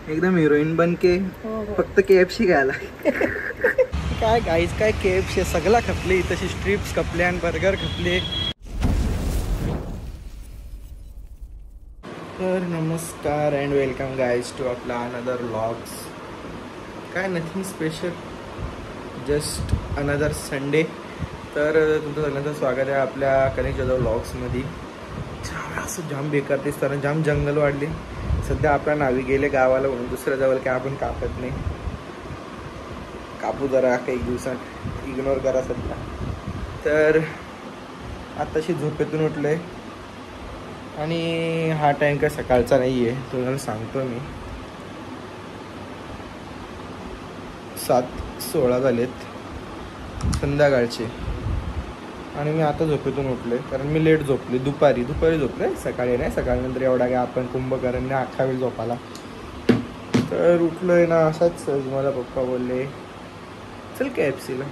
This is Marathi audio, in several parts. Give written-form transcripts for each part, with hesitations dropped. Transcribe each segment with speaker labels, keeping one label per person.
Speaker 1: एकदम हिरोईन बन के फक्त KFC खायला. काय गाईज काय KFC सगळा खपले, तशी स्ट्रिप्स खपले आणि बर्गर खपले. तर नमस्कार अँड वेलकम गाईज टू आपला अनदर व्लॉग्स. काय nothing special, just another Sunday. तर तुमचं सगळ्यांचं स्वागत आहे आपल्या कनेक्ट जाधव व्लॉग्समध्ये. असं जाम बेकार दिसताना जाम जंगल वाढली. सध्या आपल्या नावी गेले गावाला म्हणून दुसऱ्या जवळ काय आपण कापत नाही. कापू जरा काही दिवसात, इग्नोर करा सध्या. तर आत्ताशी झोपेतून उठलोय आणि हा टाईम काय सकाळचा नाही आहे, तुम्हाला सांगतो मी. 7:16 झालेत संध्याकाळचे आणि मी आता झोपेतून उठले कारण मी लेट झोपले. दुपारी झोपले, सकाळी नाही. सकाळनंतर एवढा काय आपण कुंभकर्ण नाही, अख्खा वेळ झोपाला. तर उठलोय ना असाच सहज. मला पप्पा बोलले चल KFCला.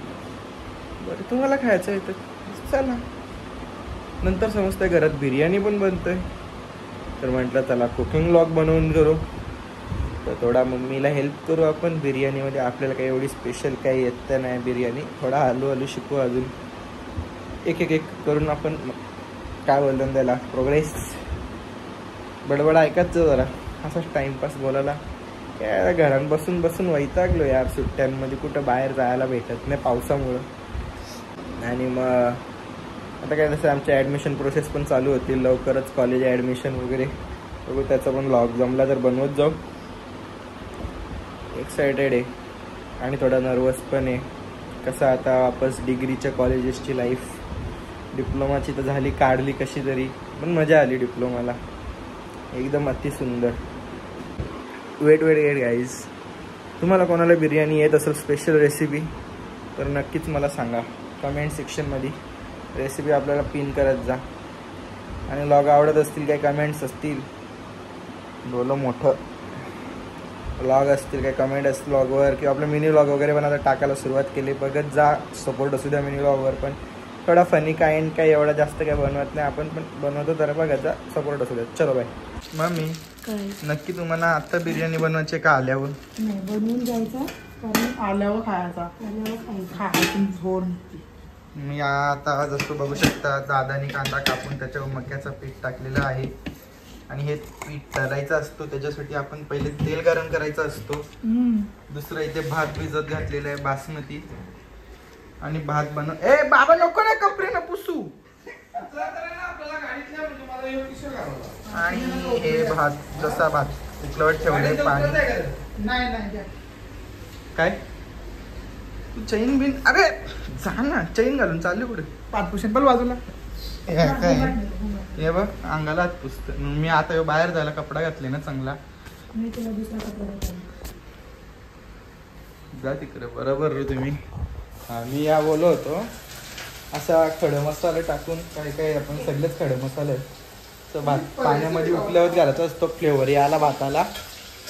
Speaker 1: बरं तुम्हाला खायचं आहे तर चला. नंतर समजतंय घरात बिर्याणी पण बनतोय, तर म्हटलं चला कुकिंग व्लॉग बनवून करू. तर थोडा मम्मीला हेल्प करू आपण बिर्याणीमध्ये. आपल्याला काही एवढी स्पेशल काही येतं नाही बिर्याणी, थोडा हळूहळू शिकू. अजून एक करून आपण काय बोलतो त्याला प्रोग्रेस. बडबड ऐकायचं जरा, असाच टाइमपास बोलायला. काय घरात बसून वैतागलो यार. सुट्ट्यांमध्ये कुठं बाहेर जायला भेटत नाही पावसामुळं. आणि मग आता काय तसं आमच्या ॲडमिशन प्रोसेस पण चालू होतील लवकरच, कॉलेज ॲडमिशन वगैरे बघू. त्याचा पण व्लॉग जमला तर बनवत जाऊ. एक्सायटेड आहे आणि थोडा नर्वस पण आहे. कसं आता वापस डिग्रीच्या कॉलेजेसची लाईफ. डिप्लोमाची तर झाली, काढली कशी तरी, पण मजा आली डिप्लोमाला एकदम अतिसुंदर. वेट गाईज, तुम्हाला कोणाला बिर्याणी येत असेल स्पेशल रेसिपी तर नक्कीच मला सांगा कमेंट सेक्शनमध्ये. रेसिपी आपल्याला पिन करत जा. आणि व्लॉग आवडत असतील, काही कमेंट्स असतील, बोलो मोठं व्लॉग असतील, काही कमेंट असतील व्लॉगवर, किंवा आपलं मिनी व्लॉग वगैरे पण आता टाकायला सुरुवात केली. बघत जा, सपोर्ट असू द्या मिनी व्लॉगवर. पण थोडा फनी काइंड, काही एवढा जास्त काही बनवत नाही आपण, पण बनवतो तर बघत जा, सपोर्ट असू द्या. चलो बाय. मम्मी नक्की तुम्हाला आता बिर्याणी बनवायची का आल्यावर?
Speaker 2: नाही, बनवून घ्यायचा कारण आल्यावर खायचा.
Speaker 1: मी आता जसं बघू शकता दादानी कांदा कापून त्याच्यावर मक्याचं पीठ टाकलेलं आहे. आणि हे पीठ तळायचं असतो, त्याच्यासाठी आपण पहिले तेल गरम करायचं असतो. दुसरं इथे भात भिजत घातलेला आहे बासमती. आणि भात ए बाबा नको ना कपडे ना पुसू. आणि हे भात जसा भात उकळवत ठेवलंय पाणी. काय तू चैन बिन, अरे जा ना, चैन घालून चालले कुठे?
Speaker 2: पाठपुशन पण बाजूला
Speaker 1: काय हे बघ अंगाला हात पुसत. मी आता बाहेर जायला कपडा घातले ना चांगला. जा तिकडे. बरोबर रे तुम्ही. हा मी या बोललो होतो असा खडे मसाले टाकून, काय आपण सगळेच खडे मसाले तर भात पाण्यामध्ये उकल्यावर घालायचा असतो फ्लेवर याला भाताला.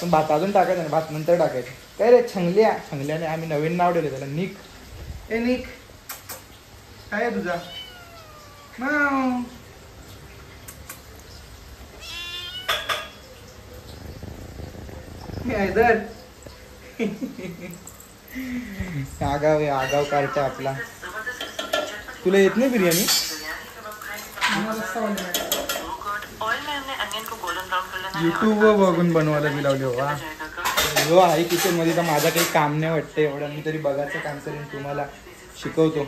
Speaker 1: पण भात अजून टाकायचं नाही, भात नंतर टाकायचं. काय रे छंगल्याने आम्ही नवीन नाव दिलं त्याला, निक. ए निक काय आहे तुझा नाव? आगाव कार्ट आपला. तुला येत नाही बिर्याणी? युट्यूबवर बघून बनवायला मी लावले. वा जो आहे किचन मध्ये तर माझं काही काम नाही वाटतं एवढं. मी तरी बघायचं काम करेन, तुम्हाला शिकवतो.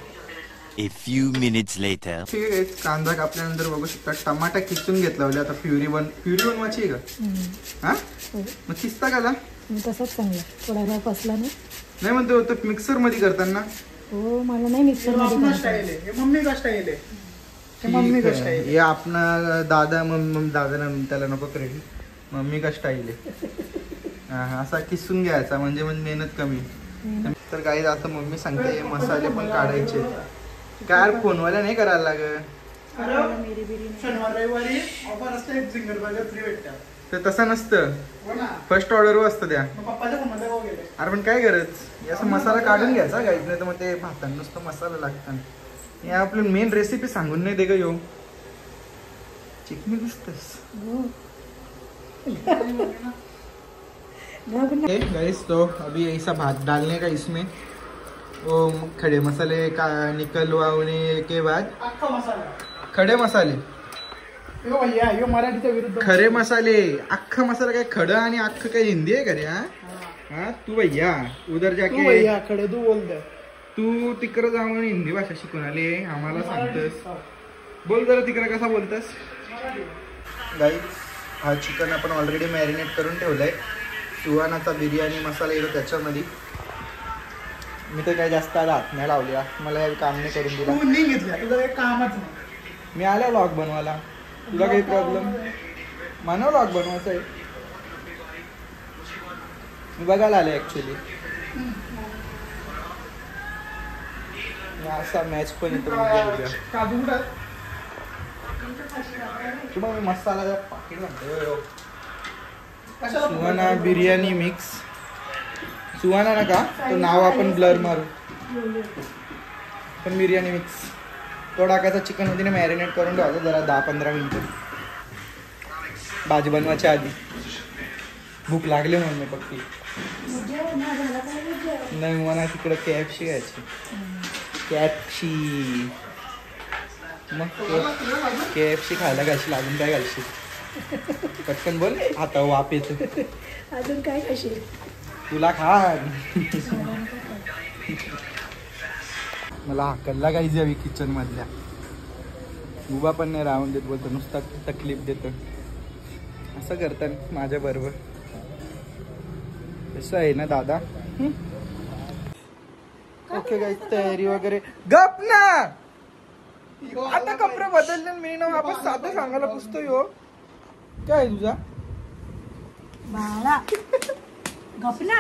Speaker 3: A few minutes later.
Speaker 1: ठीक आहे. कांदा कापल्यानंतर बघू शकता टमाटा किसून घेतला. आता प्युरी बनवायची आहे का? हा मग किसता का?
Speaker 2: तसंच चांगला, थोडा रफ असला
Speaker 1: नाही म्हणतो होतं मिक्सर मध्ये करताना.
Speaker 2: हो मला नाही मिक्सर मध्ये.
Speaker 1: मम्मी का स्टाईल आहे हे आपण दादा दादा त्याला नको क्रेडिट. मम्मी का स्टाईल आहे. असा किसून घ्यायचा म्हणजे मेहनत कमी. तर काही आता मम्मी सांगते मसाले पण काढायचे. काय फोनवाल्या नाही करायला लागत. तर तसं नसतं, फर्स्ट ऑर्डर असतं द्या. अरे पण काय गरज, असं मसाला काढून घ्यायचा काहीच नाही तर मग ते भातांना नुसतं मसाला लागतं. हे आपली मेन रेसिपी सांगून नाही दे ग. येऊ चिकनी दिसतस. गाइस तो अभी ऐसा भात डालने का इसमें वो खड़े मसाले का निकलवाने के बाद
Speaker 2: अख्खा मसाला
Speaker 1: खडे मसाले
Speaker 2: यो भैया यो मराठीच्या विरुद्ध
Speaker 1: खरे मसाले अख्खा मसाला काय खडं आणि अख्खं काय हिंदी आहे का रे हा तू भैया उधर
Speaker 2: तू
Speaker 1: जाके
Speaker 2: भैया खडे तू बोलतोय
Speaker 1: तू तिकडे जाऊन हिंदी भाषा शिकून आले आम्हाला सांगतस बोल जरा तिकडे कसा बोलतस गाईस हा चिकन आपण ऑलरेडी मॅरिनेट करून ठेवलाय सुहानाचा बिर्याणी मसाला येतो त्याच्यामध्ये मी तर काय जास्त आज हात नाही लावल्या मला हे काम नाही करून दिला
Speaker 2: तू नाही घेतल्या तुझं काही कामच नाही
Speaker 1: मी आला व्लॉग बनवायला तुला काही प्रॉब्लेम मला व्लॉग बनवायचा आहे मी बघायला आले ऍक्च्युली असा मॅच पण येतो उद्या
Speaker 2: काजू कुठं
Speaker 1: तुम्हाला मी मसाला पाकिट म्हणतो सुहाना बिर्याणी मिक्स सुहाना ना का तो नाव आपण ब्लर मारू पण बिर्याणी मिक्स तो टाकायचा चिकन मध्ये मॅरिनेट करून ठेवायचा जरा 10-15 मिनिटं भाजी बनवायच्या आधी भूक लागली म्हणून मी पक्की नाही मला तिकडं KFC घ्यायची KFC मग KFC खायला घालशील अजून काय घालशील पटकन बोल आता वाप येतो
Speaker 4: अजून काय खाशील
Speaker 1: तुला खा मला हाकलला काही जावी किचन मधल्या उभा पण नाही राहून देत बोलतो नुसता तकलीफ देतो असं करतात माझ्या बरोबर असं आहे ना दादा ओके गाइस तयारी वगैरे गप ना आता कपडे बदलले मी ना वापस साधं सांगायला पुसतो यो काय तुझा
Speaker 4: बाळा गपना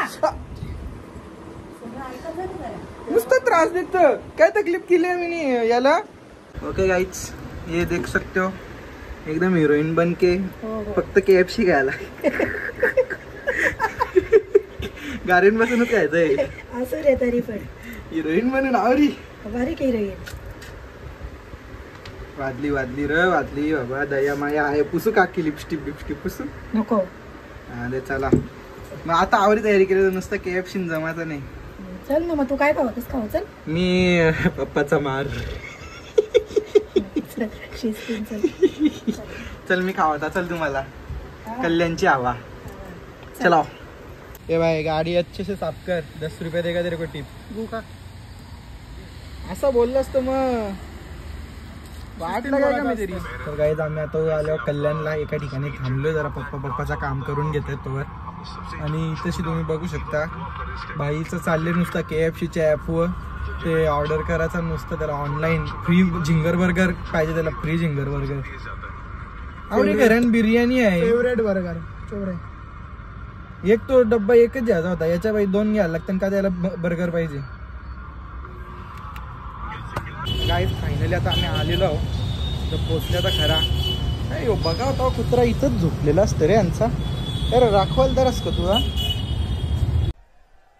Speaker 1: नुसता त्रास देत काय तकलीफ केली आहे मी याला ओके गाइस ये देख सकते हो एकदम हिरोइन बन के फक्त KFC खायला गाडीन बसूनच खायचंय
Speaker 4: असं रे तरी पण
Speaker 1: हिरोइन म्हणून आवरी
Speaker 4: भारी काही रे
Speaker 1: वादली वादली र वादली बाबा दया माया आहे पुसू काकी लिपस्टिक बिपस्टिक पुसू
Speaker 4: नको
Speaker 1: हा दे चला मग आता आवरी तयारी केली तर नुसतं KFC जमायचं नाही
Speaker 4: चल ना मग तू काय पाहतोस खाऊ चल
Speaker 1: मी पप्पाचा मार
Speaker 4: चल शिस्तीन चल
Speaker 1: चल मी खावता चल तुम्हाला कल्याणची हवा चलो ए भाई गाडी अच्छे से साफ कर 10 रुपये देगा तेरे को टिप
Speaker 2: भूका
Speaker 1: असं बोललास तर मग वाटलं काय का मी तरी तर गाईज आम्ही आता आल्यावर कल्याणला एका ठिकाणी थांबलोय जरा पप्पाचा काम करून घेतोय तोवर आणि तशी तुम्ही बघू शकता भाईचं चालले नुसतं KFCच्या ॲपवर ते ऑर्डर करायचं नुसतं त्याला ऑनलाईन फ्री झिंगर बर्गर पाहिजे त्याला फ्री झिंगर बर्गर आवडे कारण बिर्याणी आहे
Speaker 2: फेवरेट बर्गर फेवरेट
Speaker 1: एक तो डब्बा एकच घ्यायचा होता याच्या बाई 2 घ्यायला लागतं का त्याला बर्गर पाहिजे गाईज फायनली आता आम्ही आलेलो आहोत तर पोचल्या तर खरा काय हो बघा होता कुत्रा इथंच झोपलेला असतं रे यांचा अरे राखवाल तर असतो तुझा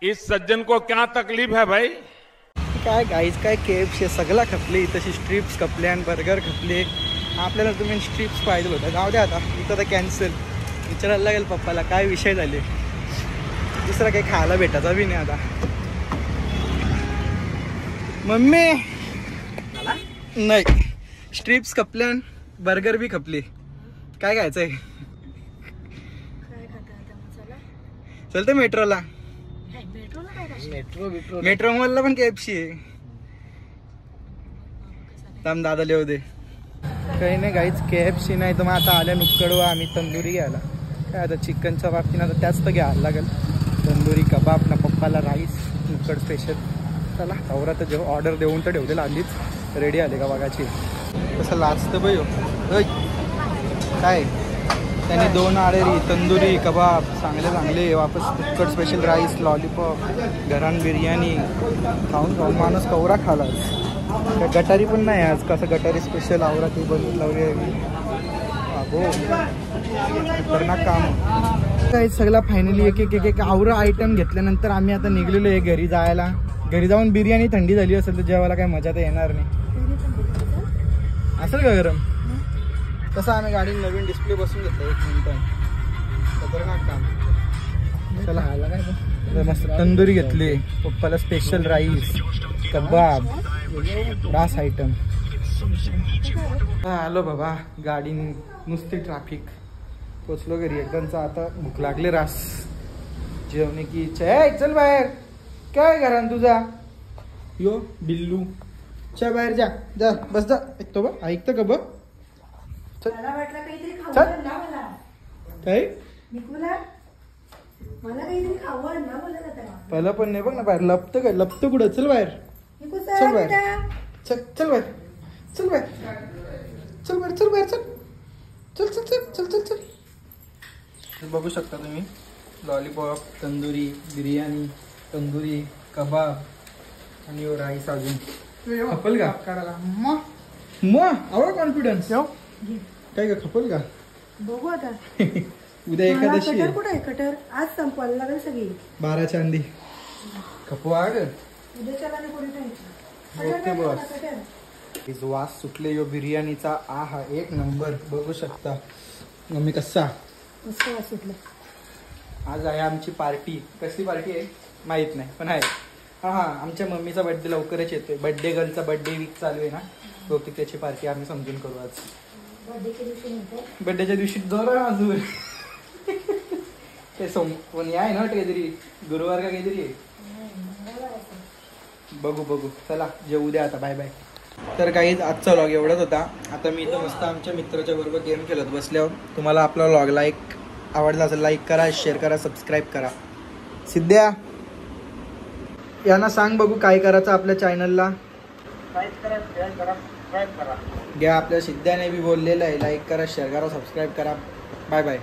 Speaker 5: इस सज्जन को क्या तकलीफ है भाई
Speaker 1: काय गाईज काय KFC सगळा खपले इथं स्ट्रिप्स खपले आणि बर्गर खपले आपल्याला तुम्ही स्ट्रिप्स पाहिजे होता जाऊ द्या आता इथं तर कॅन्सल विचारायला लागेल पप्पाला काय विषय झाले दुसरा काही खायला भेटायचा बी नाही आता मम्मी नाही स्ट्रिप्स खपल्यान बर्गर बी खपले काय खायचंय
Speaker 4: काय खाता आता मसाला
Speaker 1: चलते मेट्रोला
Speaker 4: मेट्रोला काय खाशील
Speaker 1: मेट्रो मॉलला पण KFC आहे थांब दादा लिहू दे काही नाही गाईच KFC नाही तर मग आता आल्या नुक्कडवा आम्ही तंदुरी घ्यायला काय आता चिकनच्या बाबतीत आता त्याच तर घ्यायला लागेल तंदुरी कबाब ना पप्पाला राईस नुक्कड स्पेशल चला आवरा तर जेव्हा ऑर्डर देऊन तर ठेवलेलं आधीच रेडी आले का बघाची कसं लाजतं बाई हो काय त्याने 2 आडेरी तंदुरी कबाब चांगले वापस नुक्कड स्पेशल राईस लॉलीपॉप घरान बिर्याणी खाऊन खाऊन माणूस कवरा खाला गटारी पण नाही आज कसं गटारी स्पेशल आवरा ते बनवून लावली हो खतरनाक काम काय सगळा फायनली एक आवरा आयटम घेतल्यानंतर आम्ही आता निघलेलो आहे घरी जायला घरी जाऊन बिर्याणी थंडी झाली असेल तर जेवायला काही मजा तर येणार नाही असेल का गरम तसं आम्ही गाडी नवीन डिस्प्ले बसून घेतलं 1 मिनिट खतरनाक काम चला तर मस्त तंदुरी घेतली, पप्पाला स्पेशल राईस, कबाब, रास आयटम. आलो बाबा, गाडी नुसती ट्रॅफिक. पोचलो घरी एकदमचा. आता भूक लागले, रास जेवणे की इच्छा आहे. चल बाहेर, काय घरान तुझा यो बिल्लू, चल बाहेर जा जा, बस जा. ऐकतो बा, ऐकतं का बघ.
Speaker 4: मला वाटलं काहीतरी खाऊ
Speaker 1: चल.
Speaker 4: आण ना मला.
Speaker 1: काय
Speaker 4: निघूला मला काहीतरी खाऊ आण ना बोलत होता.
Speaker 1: पहिलं पण नाही बघ ना बाहेर. लपतं काय, लपतं कुठं. चल बाहेर,
Speaker 4: निघू
Speaker 1: चल
Speaker 4: चल
Speaker 1: बाहेर.
Speaker 4: बेटा.
Speaker 1: चल चल बाहेर, चल बाहेर, चल बाहेर, चल बाहेर, चल चल चल चल चल चल चल. बघू शकता तुम्ही, लॉलीपॉप, तंदुरी बिर्याणी, तंदुरी कबाब आणि राईस. अजून खपल का
Speaker 2: काढायला
Speaker 1: आवड कॉन्फिडन्स काय का, खपल का.
Speaker 4: बघू आता.
Speaker 1: उद्या एकादशी
Speaker 4: कटर
Speaker 1: आहे,
Speaker 4: कुठे आहे कटर? आज संपवायला लागेल सगळी.
Speaker 1: 12च्या अंडी खपू आग.
Speaker 4: उद्याच्याला आणि कोणी
Speaker 1: ओके
Speaker 4: खायचं
Speaker 1: बॉस.
Speaker 4: कटर.
Speaker 1: वास सुटले यो बिर्याणीचा. आहा, एक नंबर. बघू शकता मम्मी कसा.
Speaker 4: मस्त वास सुटला.
Speaker 1: आज आहे आमची पार्टी. कसली पार्टी आहे माहित नाही, पण आहे. हा, आमच्या मम्मीचा बर्थडे लवकरच येतोय. बर्थडे गर्लचा बर्थडे वीक चालू आहे ना, बहुतेक त्याची पार्टी आम्ही समजून करू आज.
Speaker 4: बर्थडेच्या दिवशी नंतर
Speaker 1: बर्थडेच्या दिवशी जोर अजून ते कोणी आहे ना काहीतरी, गुरुवार का काहीतरी आहे. बघू बघू, चला जेवू द्या आता. Bye bye. तर काही आजचा व्लॉग एवढाच होता. आता मी इथं मस्त आमच्या मित्राच्या बरोबर गेम खेळत बसल्यावर. तुम्हाला आपला व्लॉग आवडला असेल लाईक करा, शेअर करा, सबस्क्राईब करा. सिद्ध्या यांना सांग बघू काय करायचं आपल्या चॅनलला. घ्या, आपल्या सिद्ध्याने बी बोललेलं आहे, लाईक करा, शेअर करा, सबस्क्राईब करा. Bye bye.